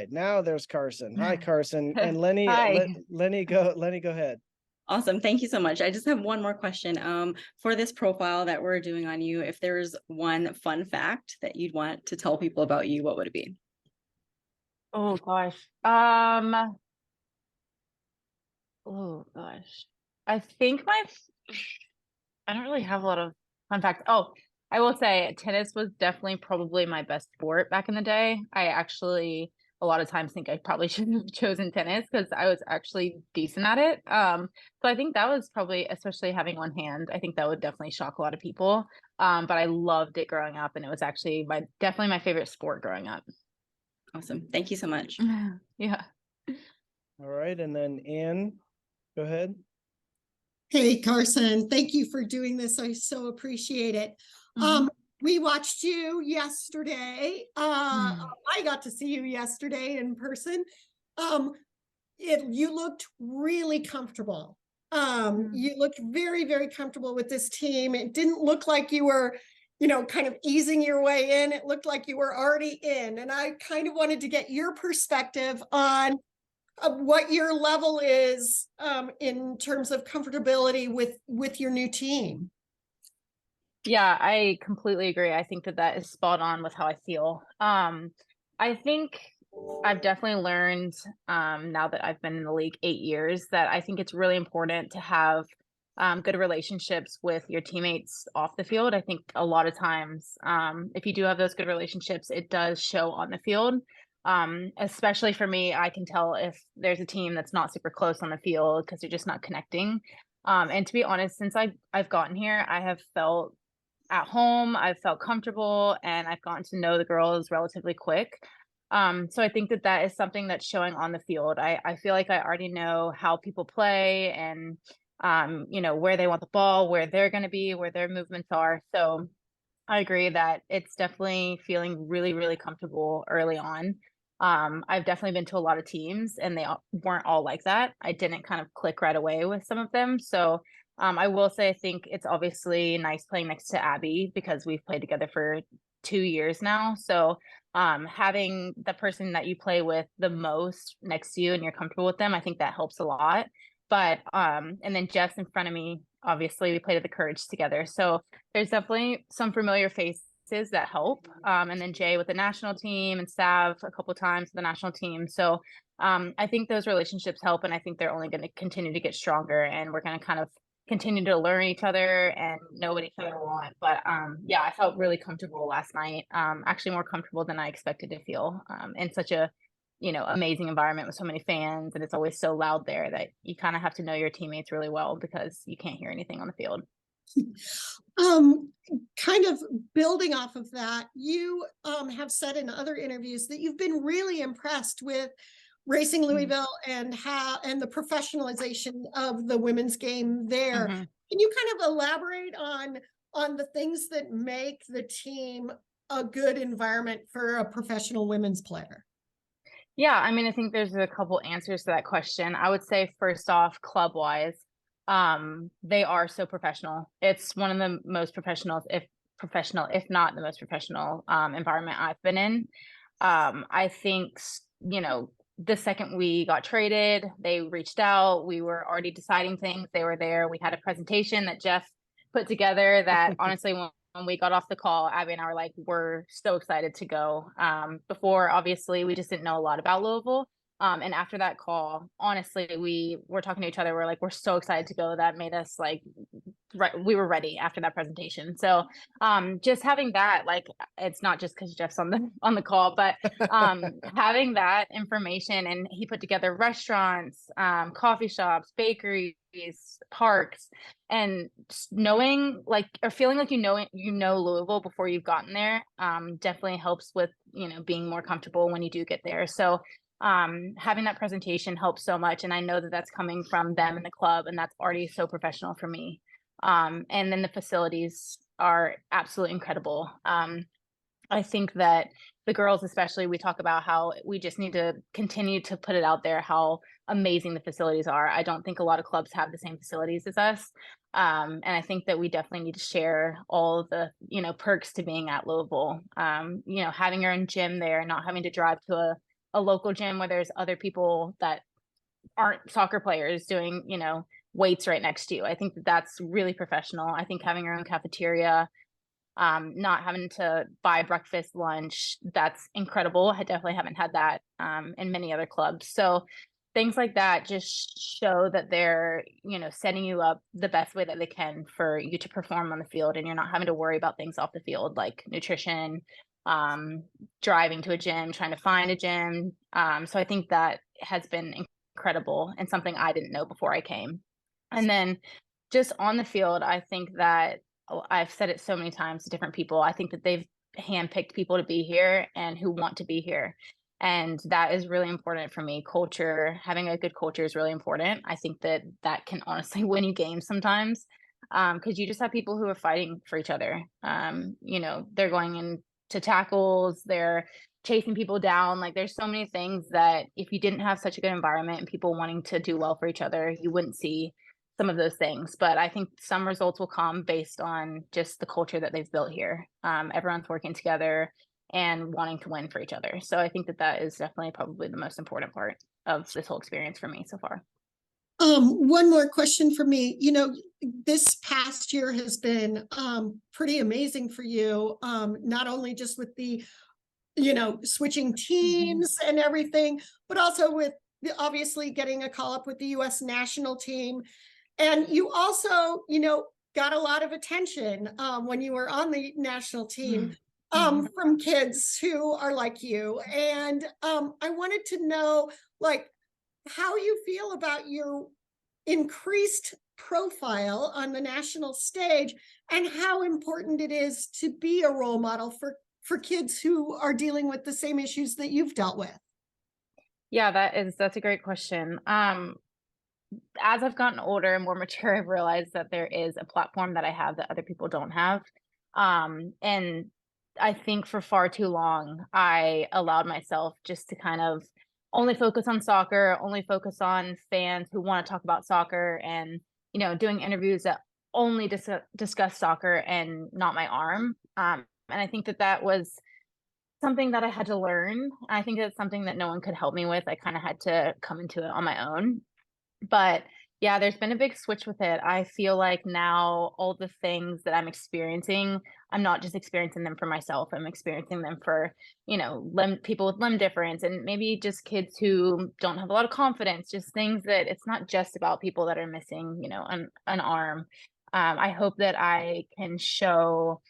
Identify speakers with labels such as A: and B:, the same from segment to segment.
A: right, now there's Carson. Hi, Carson. And Lenny,
B: Hi.
A: Lenny, go ahead.
C: Awesome. Thank you so much. I just have one more question. For this profile that we're doing on you, if there's one fun fact that you'd want to tell people about you, what would it be?
B: Oh gosh. Oh gosh. I think I don't really have a lot of fun facts. Oh, I will say tennis was definitely probably my best sport back in the day. I actually a lot of times think I probably should have chosen tennis because I was actually decent at it. So I think that was probably, especially having one hand, I think that would definitely shock a lot of people. But I loved it growing up, and it was actually definitely my favorite sport growing up.
C: Awesome. Thank you so much.
B: Yeah.
A: All right, and then Ann, go ahead.
D: Hey, Carson, thank you for doing this. I so appreciate it. We watched you yesterday. I got to see you yesterday in person. You looked really comfortable. You looked very, very comfortable with this team. It didn't look like you were, kind of easing your way in. It looked like you were already in. And I kind of wanted to get your perspective on what your level is in terms of comfortability with your new team.
B: Yeah, I completely agree. I think that is spot on with how I feel. I think I've definitely learned now that I've been in the league 8 years that I think it's really important to have good relationships with your teammates off the field. I think a lot of times, if you do have those good relationships, it does show on the field. Especially for me, I can tell if there's a team that's not super close on the field because they're just not connecting. And to be honest, since I've gotten here, I have felt at home, I've felt comfortable, and I've gotten to know the girls relatively quick. So I think that is something that's showing on the field. I feel like I already know how people play and where they want the ball, where they're going to be, where their movements are. So I agree that it's definitely feeling really, really comfortable early on. I've definitely been to a lot of teams and they weren't all like that. I didn't kind of click right away with some of them. So I will say I think it's obviously nice playing next to Abby because we've played together for 2 years now. So having the person that you play with the most next to you and you're comfortable with them, I think that helps a lot. But and then Jeff's in front of me. Obviously, we played at the Courage together. So there's definitely some familiar faces that help. And then Jay with the national team and Sav a couple of times with the national team. So I think those relationships help. And I think they're only going to continue to get stronger. And we're going to kind of continue to learn each other and know what each other want. But yeah, I felt really comfortable last night. Actually more comfortable than I expected to feel in such a amazing environment with so many fans, and it's always so loud there that you kind of have to know your teammates really well because you can't hear anything on the field.
D: Kind of building off of that, you have said in other interviews that you've been really impressed with Racing Louisville and the professionalization of the women's game there. Can you kind of elaborate on the things that make the team a good environment for a professional women's player?
B: Yeah, I mean, I think there's a couple answers to that question. I would say first off, club-wise, they are so professional. It's one of the most professional, if not the most professional environment I've been in. I think, the second we got traded, they reached out. We were already deciding things. They were there. We had a presentation that Jeff put together that honestly, when we got off the call, Abby and I were like, we're so excited to go. Before, obviously, we just didn't know a lot about Louisville. And after that call, honestly, we were talking to each other. We're like, we're so excited to go. That made us like, we were ready after that presentation. So just having that, like, it's not just because Jeff's on the call, but having that information, and he put together restaurants, coffee shops, bakeries, parks, and knowing like, or feeling like you know Louisville before you've gotten there definitely helps with being more comfortable when you do get there. So having that presentation helps so much, and I know that that's coming from them and the club, and that's already so professional for me. And then the facilities are absolutely incredible. I think that the girls, especially, we talk about how we just need to continue to put it out there how amazing the facilities are. I don't think a lot of clubs have the same facilities as us. And I think that we definitely need to share all of the, perks to being at Louisville. Having your own gym there, not having to drive to a a local gym where there's other people that aren't soccer players doing, you know, weights right next to you. I think that that's really professional. I think having your own cafeteria, not having to buy breakfast, lunch, that's incredible. I definitely haven't had that in many other clubs. So things like that just show that they're, you know, setting you up the best way that they can for you to perform on the field, and you're not having to worry about things off the field like nutrition, driving to a gym, trying to find a gym. So I think that has been incredible and something I didn't know before I came. And then just on the field, I think that I've said it so many times to different people. I think that they've handpicked people to be here and who want to be here. And that is really important for me. Culture, having a good culture is really important. I think that that can honestly win you games sometimes, because you just have people who are fighting for each other. You know, they're going into tackles, they're chasing people down. Like there's so many things that if you didn't have such a good environment and people wanting to do well for each other, you wouldn't see some of those things. But I think some results will come based on just the culture that they've built here. Everyone's working together and wanting to win for each other. So I think that that is definitely probably the most important part of this whole experience for me so far.
D: One more question for me. You know, this past year has been pretty amazing for you, not only just with the, you know, switching teams and everything, but also with obviously getting a call up with the US national team. And you also, you know, got a lot of attention when you were on the national team from kids who are like you. And I wanted to know, like, how you feel about your increased profile on the national stage and how important it is to be a role model for kids who are dealing with the same issues that you've dealt with.
B: Yeah, that's a great question. As I've gotten older and more mature, I've realized that there is a platform that I have that other people don't have. And I think for far too long, I allowed myself just to kind of only focus on soccer, only focus on fans who want to talk about soccer, and, you know, doing interviews that only discuss soccer and not my arm. And I think that that was something that I had to learn. I think it's something that no one could help me with. I kind of had to come into it on my own. But yeah, there's been a big switch with it. I feel like now all the things that I'm experiencing, I'm not just experiencing them for myself. I'm experiencing them for, you know, people with limb difference, and maybe just kids who don't have a lot of confidence, just things that it's not just about people that are missing, you know, an arm. I hope that I can show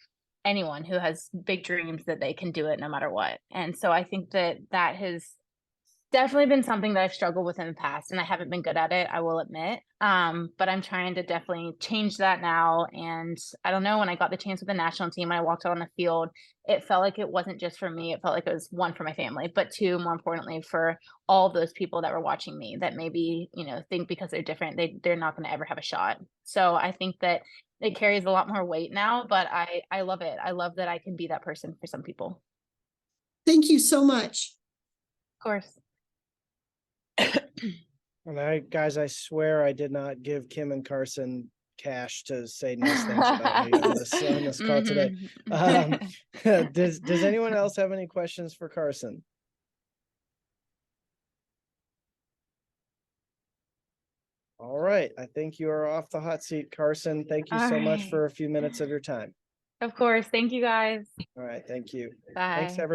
B: anyone who has big dreams that they can do it no matter what. And so I think that that has definitely been something that I've struggled with in the past, and I haven't been good at it, I will admit. But I'm trying to definitely change that now. And I don't know, when I got the chance with the national team, when I walked out on the field, it felt like it wasn't just for me. It felt like it was, one, for my family, but two, more importantly, for all those people that were watching me that maybe, you know, think because they're different, they're not going to ever have a shot. So I think that it carries a lot more weight now, but I love it. I love that I can be that person for some people.
D: Thank you so much.
B: Of course.
A: And guys, I swear I did not give Kim and Carson cash to say nice things about me on this call today. Does anyone else have any questions for Carson? All right, I think you are off the hot seat, Carson. Thank you so much for a few minutes of your time.
B: Of course. Thank you, guys.
A: All right, thank you.
B: Bye.
A: Thanks, everyone.